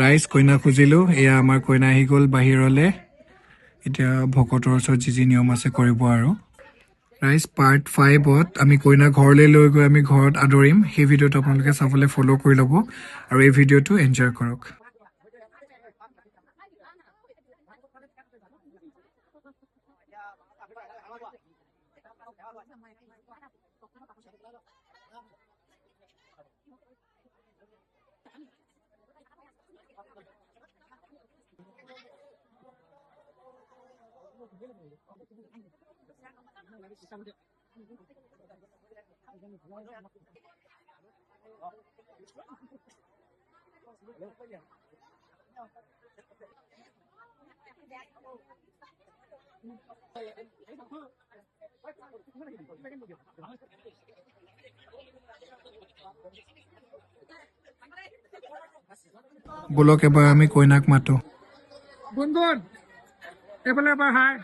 ৰাইজ কইনা খুজিলোঁ, এয়া আমাৰ কইনা আহি গ'ল বাহিৰলৈ। এতিয়া ভকতৰ ওচৰত যি যি নিয়ম আছে কৰিব আৰু। ৰাইজ পাৰ্ট 5ত আমি কইনা ঘৰলৈ লৈ গৈ আমি ঘৰত আদৰিম। সেই ভিডিঅ'টো আপোনালোকে চাবলৈ ফ'ল' কৰি ল'ব আৰু এই ভিডিঅ'টো এনজয় কৰক। বলক এবাৰ আমি কইনাক মাতো। গুণগুণ এইফালে এবাৰ হাই।